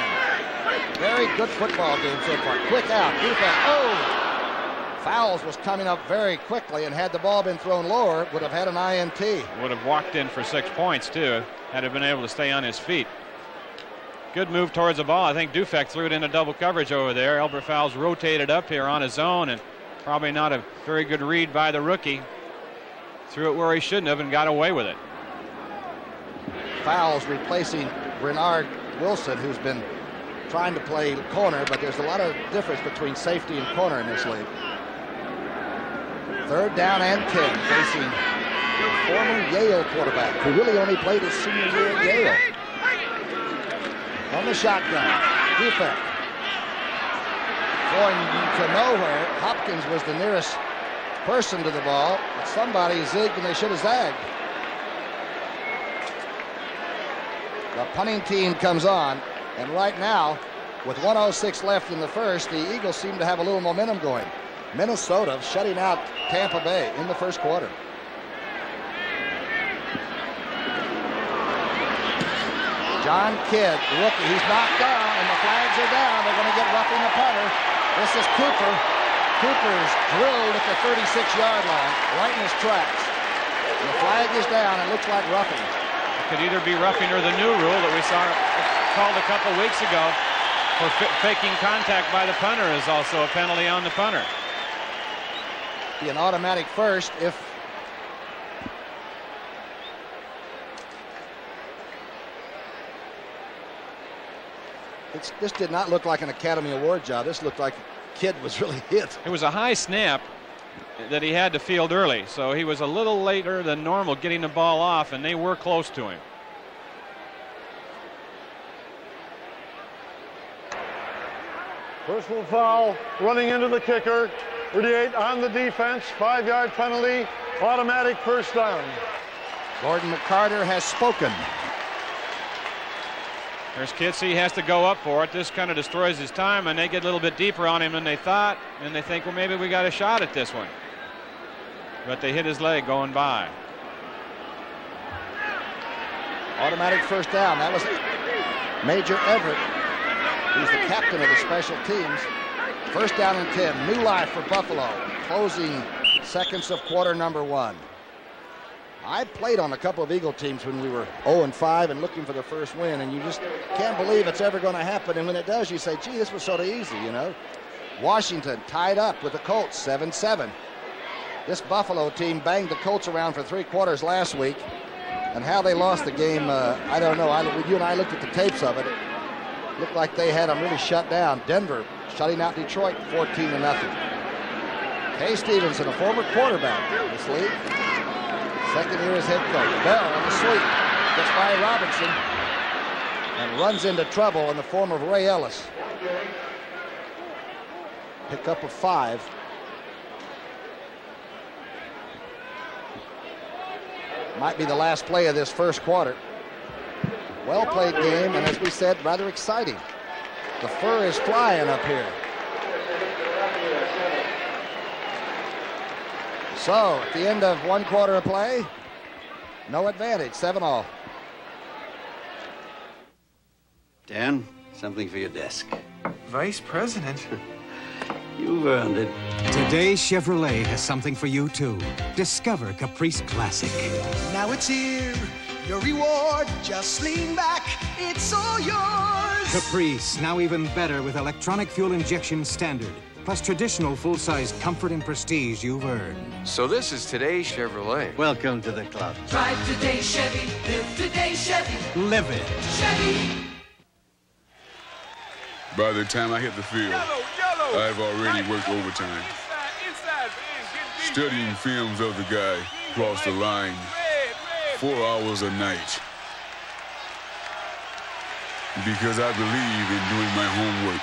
Very good football game so far. Quick out. Dufek. Oh! Fowles was coming up very quickly, and had the ball been thrown lower, would have had an INT.
Would have walked in for 6 points, too, had he been able to stay on his feet. Good move towards the ball. I think Dufek threw it into double coverage over there. Elbert Fowles rotated up here on his own, and probably not a very good read by the rookie. Threw it where he shouldn't have and got away with it.
Fowles replacing Bernard Wilson, who's been trying to play corner, but there's a lot of difference between safety and corner in this league. Third down and 10, facing the former Yale quarterback, who really only played his senior year at Yale. From the shotgun. Defense. Going to nowhere. Hopkins was the nearest person to the ball. But somebody zigged and they should have zagged. The punting team comes on. And right now, with 1:06 left in the first, the Eagles seem to have a little momentum going. Minnesota shutting out Tampa Bay in the first quarter. John Kidd, rookie, he's knocked down, and the flags are down. They're going to get roughing the punter. This is Cooper. Cooper's drilled at the 36-yard line, right in his tracks. The flag is down. It looks like roughing.
It could either be roughing or the new rule that we saw called a couple weeks ago for faking contact by the punter is also a penalty on the punter.
Be an automatic first if this did not look like an Academy Award job. This looked like Kidd was really hit.
It was a high snap that he had to field early, so he was a little later than normal getting the ball off, and they were close to him.
Personal foul, running into the kicker. 38 on the defense, 5-yard penalty, automatic first down.
Gordon McCarter has spoken.
There's Kitsy, he has to go up for it. This kind of destroys his time, and they get a little bit deeper on him than they thought, and they think, well, maybe we got a shot at this one. But they hit his leg going by.
Automatic first down. That was Major Everett. He's the captain of the special teams. First down and 10. New life for Buffalo. Closing seconds of quarter number 1. I played on a couple of Eagle teams when we were 0-5 and looking for the first win, and you just can't believe it's ever going to happen. And when it does, you say, gee, this was sort of easy, you know. Washington tied up with the Colts, 7-7. This Buffalo team banged the Colts around for 3 quarters last week, and how they lost the game, I don't know. You and I looked at the tapes of it. It looked like they had them really shut down. Denver shutting out Detroit 14-0. Kay Stevenson, a former quarterback in this league. Second year as head coach. Bell on the sweep. Gets by Robinson and runs into trouble in the form of Ray Ellis. Pickup of 5. Might be the last play of this first quarter. Well played game, and as we said, rather exciting. The fur is flying up here. So, at the end of 1 quarter of play, no advantage, 7-all.
Dan, something for your desk.
Vice President?
You've earned it.
Today, Chevrolet has something for you, too. Discover Caprice Classic.
Now it's here, your reward. Just lean back, it's all yours.
Caprice, now even better with electronic fuel injection standard. Plus traditional full-size comfort and prestige you've earned.
So this is today's Chevrolet.
Welcome to the club.
Drive today, Chevy. Live today, Chevy.
Live it.
Chevy.
By the time I hit the field, I've already worked overtime. Studying films of the guy across the line. 4 hours a night. Because I believe in doing my homework.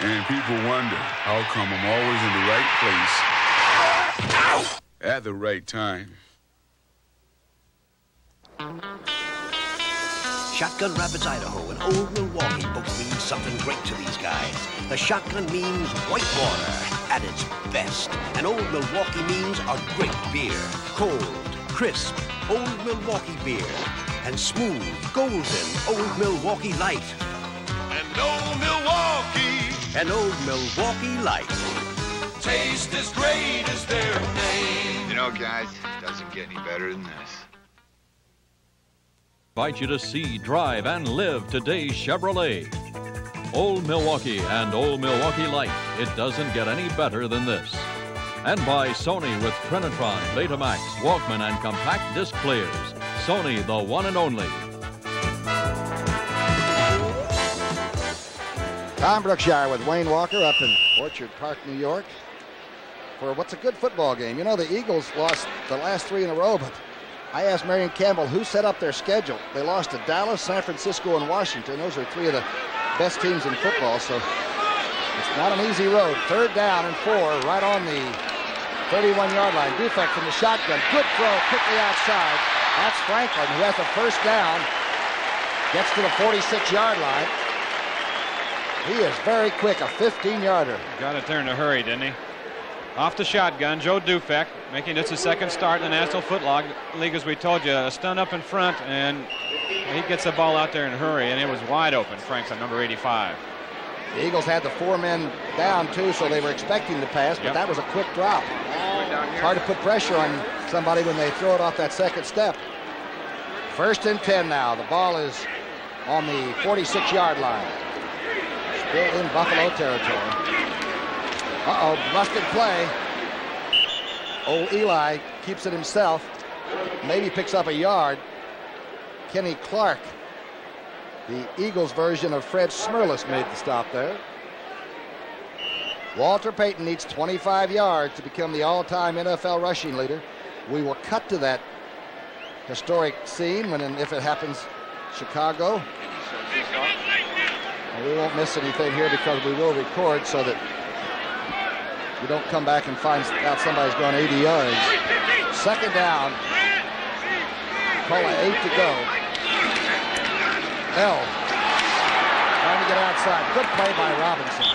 And people wonder how come I'm always in the right place at the right time.
Shotgun Rapids, Idaho, and Old Milwaukee both mean something great to these guys. The shotgun means white water at its best. And Old Milwaukee means a great beer. Cold, crisp, Old Milwaukee beer. And smooth, golden Old Milwaukee Light.
And Old Milwaukee.
And Old Milwaukee Light.
Taste as great as their name.
You know, guys, it doesn't get any better than this.
Invite you to see, drive, and live today's Chevrolet. Old Milwaukee and Old Milwaukee Light. It doesn't get any better than this. And by Sony with Trinitron, Betamax, Walkman, and compact disc players. Sony, the one and only.
Tom Brookshire with Wayne Walker up in Orchard Park, New York, for what's a good football game. You know, the Eagles lost the last 3 in a row, but I asked Marion Campbell who set up their schedule. They lost to Dallas, San Francisco, and Washington. Those are 3 of the best teams in football, so it's not an easy road. 3rd down and 4, right on the 31-yard line. Dufek from the shotgun. Good throw, quickly outside. That's Franklin, who has the first down. Gets to the 46-yard line. He is very quick, a 15-yarder.
Got it there in a hurry, didn't he? Off the shotgun, Joe Dufek, making this his second start in the National Football League, as we told you. A stun up in front, and he gets the ball out there in a hurry, and it was wide open. Franklin, number 85.
The Eagles had the 4 men down, too, so they were expecting the pass, but that was a quick drop. It's hard to put pressure on somebody when they throw it off that second step. 1st and 10 now. The ball is on the 46-yard line. Still in Buffalo territory. Uh-oh, busted play. Old Eli keeps it himself. Maybe picks up a yard. Kenny Clark, the Eagles version of Fred Smerlas, made the stop there. Walter Payton needs 25 yards to become the all-time NFL rushing leader. We will cut to that historic scene when, and if it happens, Chicago. And we won't miss anything here because we will record so that you don't come back and find out somebody's gone 80 yards. 2nd down. Call it 8 to go. Bell trying to get outside. Good play by Robinson.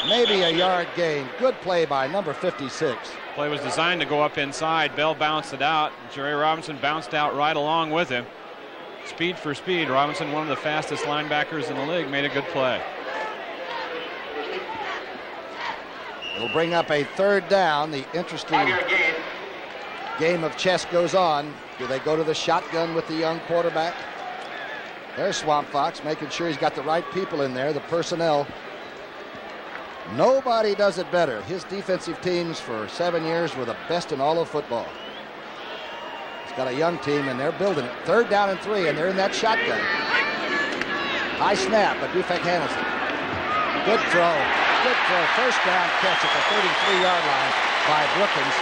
Maybe a yard gain. Good play by number 56.
Play was designed to go up inside. Bell bounced it out. Jerry Robinson bounced out right along with him. Speed for speed. Robinson, one of the fastest linebackers in the league, made a good play.
It'll bring up a 3rd down. The interesting game of chess goes on. Do they go to the shotgun with the young quarterback? There's Swamp Fox making sure he's got the right people in there, the personnel. Nobody does it better. His defensive teams for 7 years were the best in all of football. He's got a young team, and they're building it. 3rd down and 3, and they're in that shotgun. High snap, but Dufek handles it. Good throw. Good throw. 1st down catch at the 33-yard line by Brookins.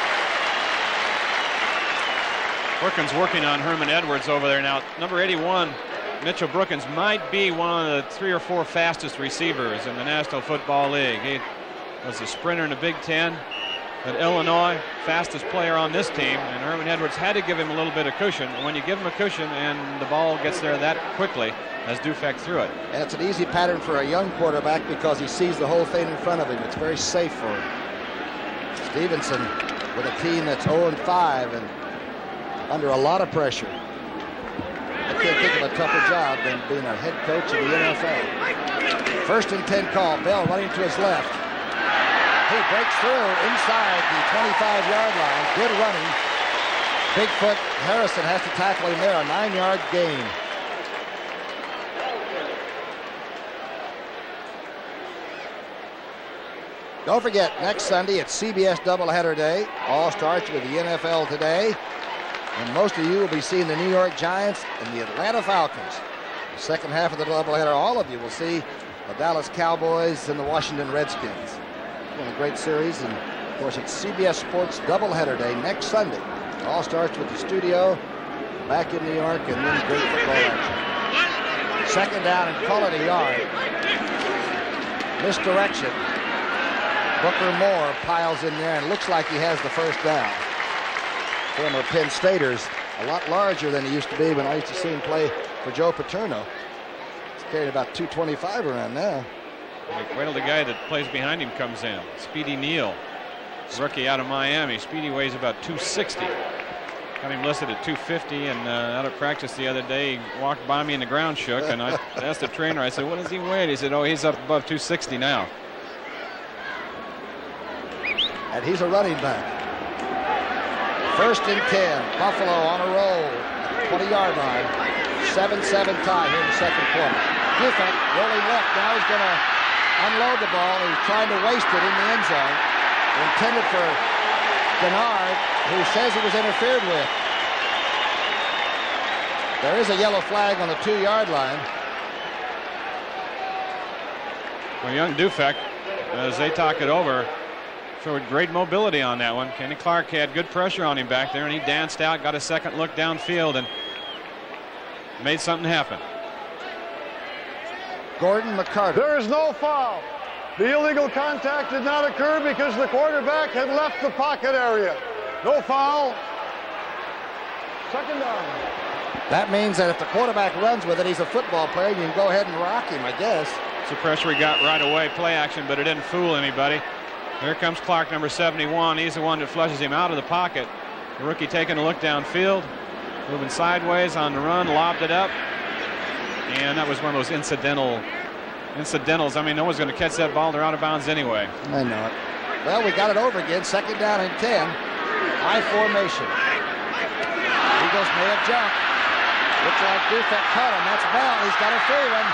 Brookins working on Herman Edwards over there now. Number 81, Mitchell Brookins, might be one of the 3 or 4 fastest receivers in the National Football League. He was a sprinter in the Big Ten at Illinois, fastest player on this team, and Herman Edwards had to give him a little bit of cushion. And when you give him a cushion and the ball gets there that quickly, as Dufek threw it.
And it's an easy pattern for a young quarterback because he sees the whole thing in front of him. It's very safe for him. Stevenson with a team that's 0-5 and under a lot of pressure. I can't think of a tougher job than being a head coach in the NFL. 1st and 10 call. Bell running to his left. He breaks through inside the 25-yard line. Good running. Bigfoot Harrison has to tackle him there. A 9-yard gain. Don't forget, next Sunday it's CBS doubleheader day. All starts with the NFL today. And most of you will be seeing the New York Giants and the Atlanta Falcons. The second half of the doubleheader, all of you will see the Dallas Cowboys and the Washington Redskins. It's been a great series, and of course it's CBS Sports doubleheader day next Sunday. It all starts with the studio back in New York and then great football action. 2nd down and call it a yard. Misdirection. Booker Moore piles in there and looks like he has the first down. Former Penn Staters, a lot larger than he used to be when I used to see him play for Joe Paterno. He's carrying about 225 around now.
Wait till the guy that plays behind him comes in. Speedy Neal, rookie out of Miami. Speedy weighs about 260. Got him listed at 250, and out of practice the other day, he walked by me and the ground shook, and I asked the trainer, I said, what does he weigh? He said, oh, he's up above 260 now.
And he's a running back. 1st and 10. Buffalo on a roll at the 20-yard line. 7-7 tie here in the 2nd quarter. Dufek rolling left. Now he's going to unload the ball. He's trying to waste it in the end zone. Intended for Gennard, who says he was interfered with. There is a yellow flag on the 2-yard line.
Well, young Dufek, as they talk it over, showed great mobility on that one. Kenny Clark had good pressure on him back there, and he danced out, got a second look downfield, and made something happen.
Gordon McCarter.
There is no foul. The illegal contact did not occur because the quarterback had left the pocket area. No foul. Second down.
That means that if the quarterback runs with it, he's a football player. You can go ahead and rock him, I guess.
It's the pressure he got right away, play action, but it didn't fool anybody. Here comes Clark, number 71. He's the one that flushes him out of the pocket. The rookie taking a look downfield, moving sideways on the run, lobbed it up. And that was one of those incidentals. I mean, no one's going to catch that ball. They're out of bounds anyway.
I know it. Well, we got it over again. Second down and 10. High formation. Eagles may have jumped. Looks like Dufek caught him. That's Bell. He's got a free one.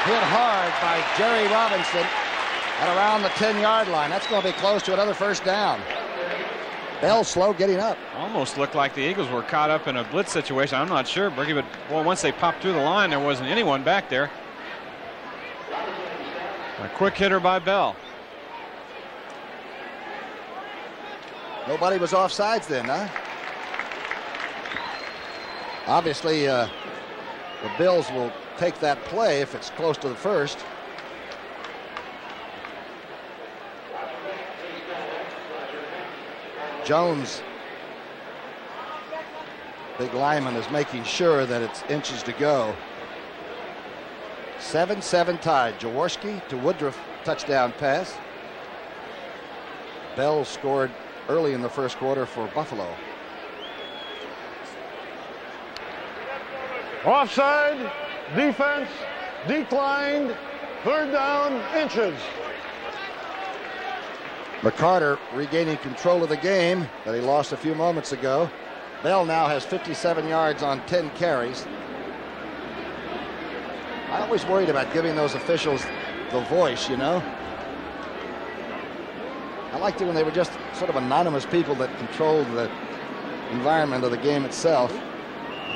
Hit hard by Jerry Robinson at around the 10-yard line. That's going to be close to another first down. Bell slow getting up.
Almost looked like the Eagles were caught up in a blitz situation. I'm not sure, Berkey, but well, once they popped through the line, there wasn't anyone back there. A quick hitter by Bell.
Nobody was offsides then, huh? Obviously, the Bills will take that play if it's close to the first. Jones, big lineman, is making sure that it's inches to go. 7-7 tied. Jaworski to Woodruff, touchdown pass. Bell scored early in the first quarter for Buffalo.
Offside, defense, declined, third down, inches.
McCarter regaining control of the game that he lost a few moments ago. Bell now has 57 yards on 10 carries. I always worried about giving those officials the voice, you know. I liked it when they were just sort of anonymous people that controlled the environment of the game itself.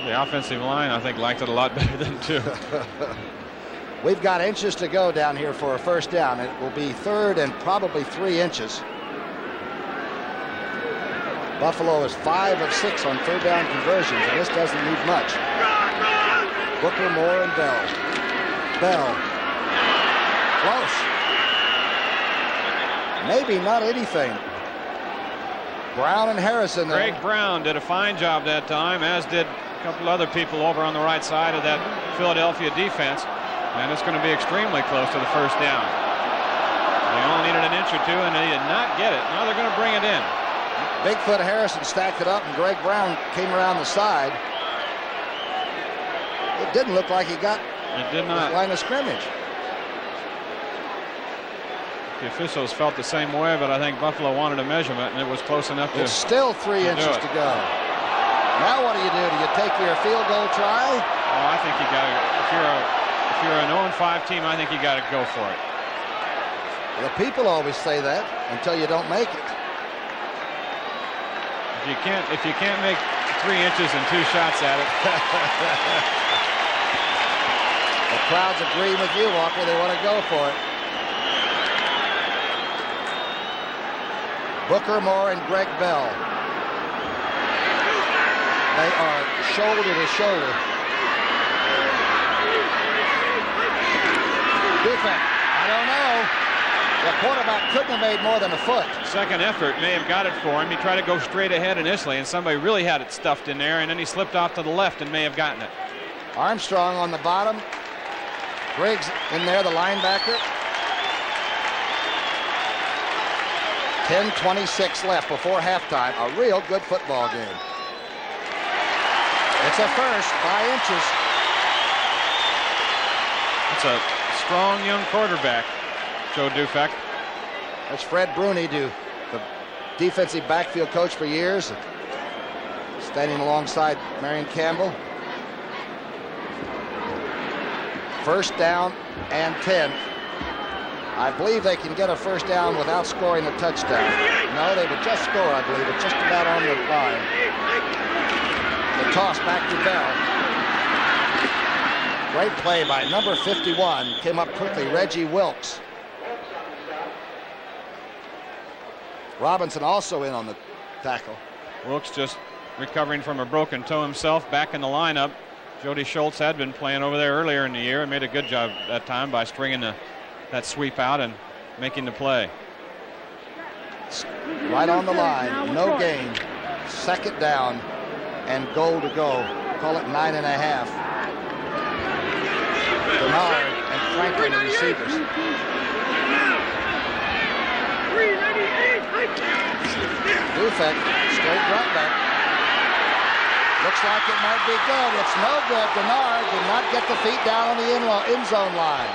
The offensive line, I think, liked it a lot better than two.
We've got inches to go down here for a first down. It will be third and probably 3 inches. Buffalo is 5 of 6 on third down conversions, and this doesn't need much. Booker, Moore, and Bell. Bell. Close. Maybe not anything. Brown and Harrison.
Greg Brown did a fine job that time, as did a couple other people over on the right side of that Philadelphia defense. And it's going to be extremely close to the first down. They only needed an inch or two, and they did not get it. Now they're going to bring it in.
Bigfoot Harrison stacked it up, and Greg Brown came around the side. It didn't look like he got
the
line of scrimmage.
The officials felt the same way, but I think Buffalo wanted a measurement, and it was close enough to.
It's still 3 inches to go. Now what do? Do you take your field goal try?
Oh, I think you got to. If you're an 0-5 team, I think you got to go for it.
The people always say that until you don't make it.
If you can't make 3 inches and 2 shots at it.
The crowd's agreeing with you, Walker. They want to go for it. Booker, Moore, and Greg Bell. They are shoulder to shoulder. Defense. I don't know. The quarterback couldn't have made more than a foot.
Second effort may have got it for him. He tried to go straight ahead initially, and somebody really had it stuffed in there, and then he slipped off to the left and may have gotten it.
Armstrong on the bottom. Griggs in there, the linebacker. 10:26 left before halftime. A real good football game. It's a first by inches.
It's a strong young quarterback, Joe Dufek.
That's Fred Bruni, the defensive backfield coach for years, standing alongside Marion Campbell. First down and 10. I believe they can get a first down without scoring a touchdown. No, they would just score, I believe. It's just about on the line. The toss back to Bell. Great play by number 51. Came up quickly, Reggie Wilkes. Robinson also in on the tackle.
Wilkes just recovering from a broken toe himself, back in the lineup. Jody Schultz had been playing over there earlier in the year and made a good job that time by stringing that sweep out and making the play.
Right on the line, no gain. Second down and goal to go. Call it 9.5. Denard and Franklin, the receivers. Dufek, straight drop back. Looks like it might be good. It's no good. Denard did not get the feet down on the end zone line.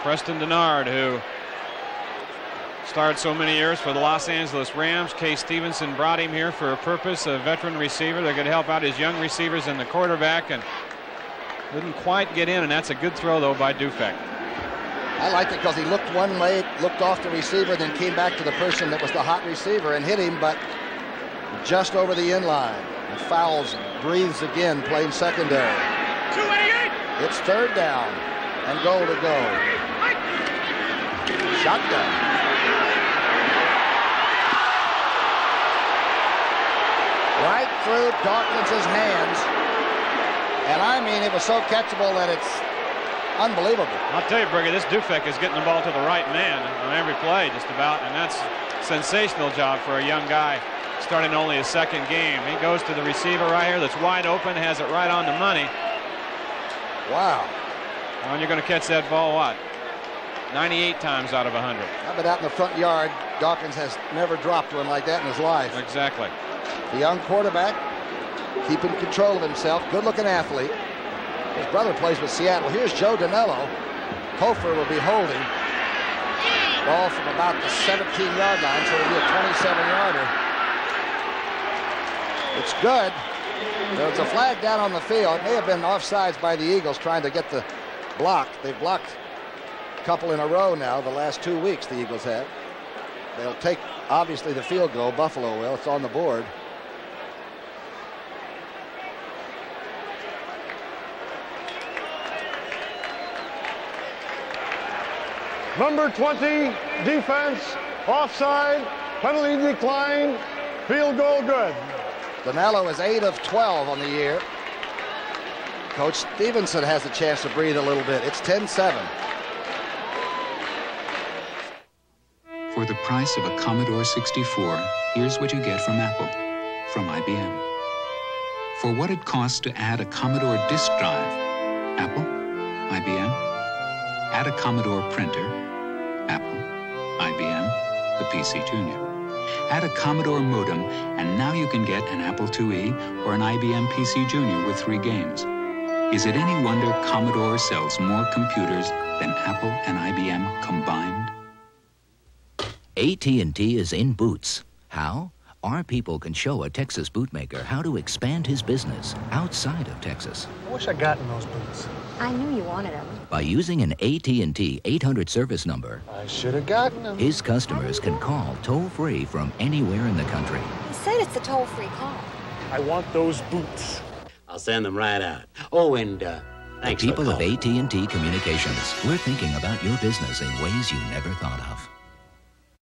Preston Denard, who started so many years for the Los Angeles Rams. Kay Stevenson brought him here for a purpose, a veteran receiver that could help out his young receivers and the quarterback, and didn't quite get in, and that's a good throw, though, by Dufek.
I liked it because he looked one way, looked off the receiver, then came back to the person that was the hot receiver and hit him, but just over the end line. And fouls, breathes again, playing secondary.
288.
It's third down and goal to go. Shotgun. Right through Dawkins' hands. And I mean, it was so catchable that it's unbelievable.
I'll tell you, Briggy, this Dufek is getting the ball to the right man on every play, just about, and that's a sensational job for a young guy starting only his second game. He goes to the receiver right here that's wide open, has it right on the money.
Wow.
And you're going to catch that ball, what? 98 times out of 100.
How about out in the front yard? Dawkins has never dropped one like that in his life.
Exactly.
The young quarterback keeping control of himself. Good-looking athlete. His brother plays with Seattle. Here's Joe Danello. Hofer will be holding. Ball from about the 17-yard line, so it'll be a 27-yarder. It's good. There's a flag down on the field. It may have been offsides by the Eagles trying to get the block. They've blocked a couple in a row now, the last 2 weeks the Eagles have. They'll take, obviously, the field goal. Buffalo will. It's on the board.
Number 20, defense, offside, penalty declined, field goal good.
Danello is 8 of 12 on the year. Coach Stevenson has a chance to breathe a little bit. It's 10-7.
For the price of a Commodore 64, here's what you get from Apple, from IBM. For what it costs to add a Commodore disk drive, Apple, IBM. Add a Commodore printer, Apple, IBM, the PC Junior. Add a Commodore modem, and now you can get an Apple IIe or an IBM PC Junior with 3 games. Is it any wonder Commodore sells more computers than Apple and IBM combined?
AT&T is in Boots. How? Our people can show a Texas bootmaker how to expand his business outside of Texas.
I wish I'd gotten those boots.
I knew you wanted them.
By using an AT&T 800 service number,
I should have gotten them.
His customers can call toll-free from anywhere in the country.
He said it's a toll-free call.
I want those boots.
I'll send them right out. Oh, and thanks
The people
for
of AT&T Communications, we're thinking about your business in ways you never thought of.